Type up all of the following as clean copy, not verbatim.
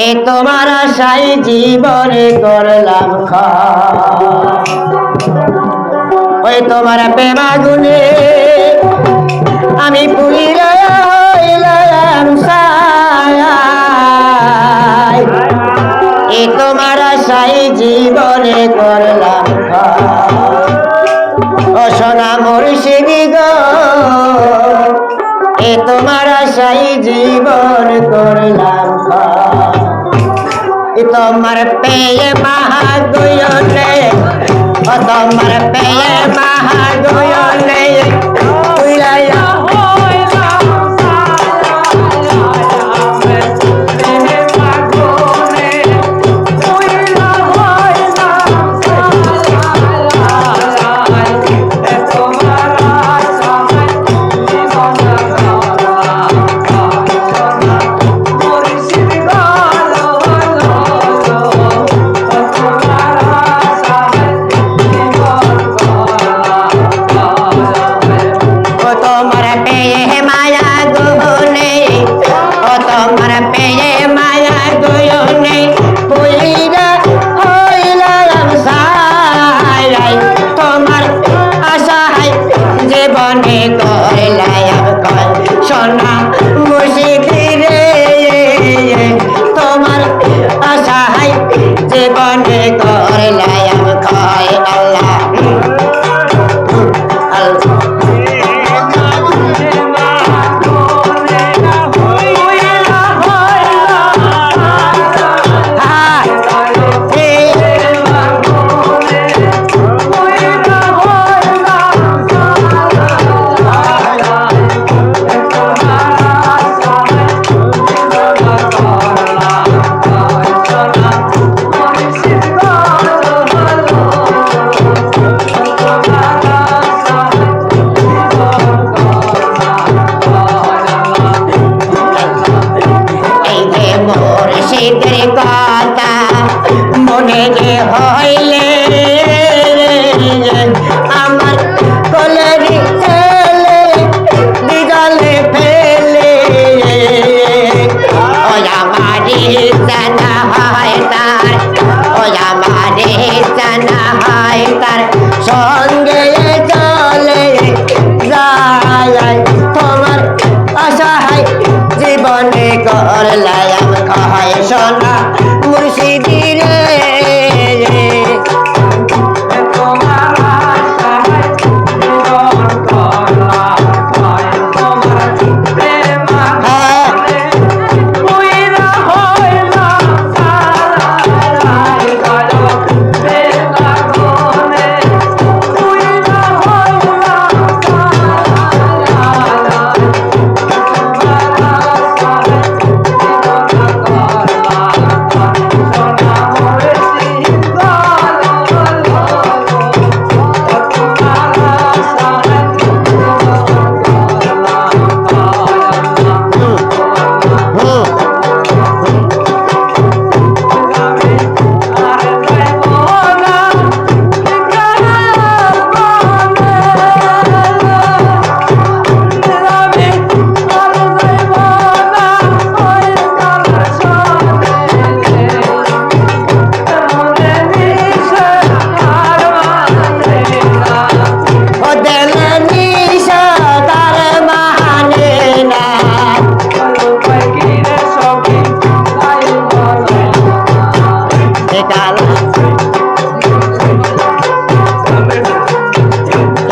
এ তোমার আশাই জীবনে করলাম ওই তোমার প্রেমাগুনে আমি পুইলাম এ তোমার আশাই জীবনে করলাম ও সোনা মুর্শিদি গো এ তোমার আশাই জীবন করলাম তোমার পেয়ে মহাগুয়নে ও তোমার পেয়ে মহাগুয়নে সোনা মুর্শিদি রে তোমার আশায় জীবনে করলাম ক্ষয় আল্লাহ কথা মনে যে হইলে আমার কলেরি ছেলে বিদলে ফেলে ওরা মারি জানা হয় তার ওরা মারি জানা হয় তার সঙ্গে চলে যায় তোমার আশায় জীবনে করলাম ক্ষয় সোনা মুর্শিদি রে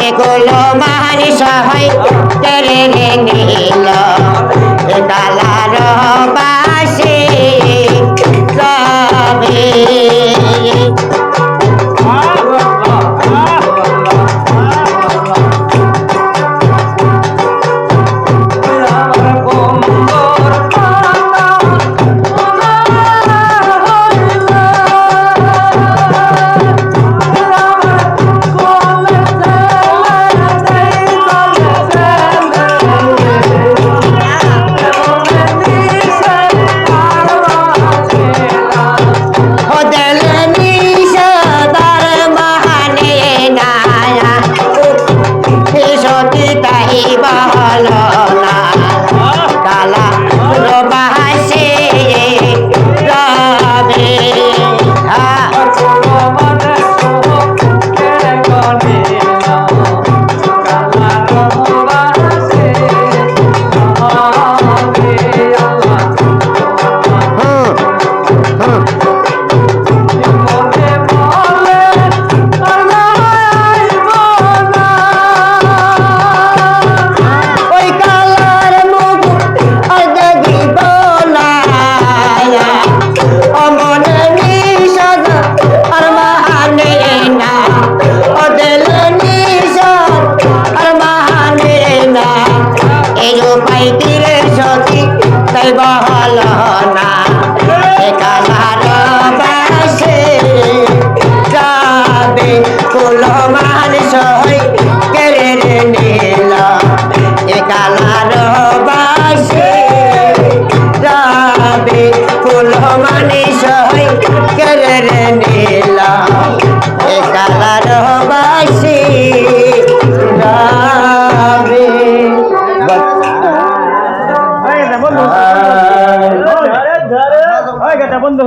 এগুলো মানি সহায় তেরে নীল কালার বাসে যাবে বাসে যাবে বহল না কালার বাসে যাবে কুল মানুষ হই কেড়ে নিল এ কালার বাসে যাবে কুল মানুষ হই কেড়ে নিল এ কালার বাসে যাবে বন্ধু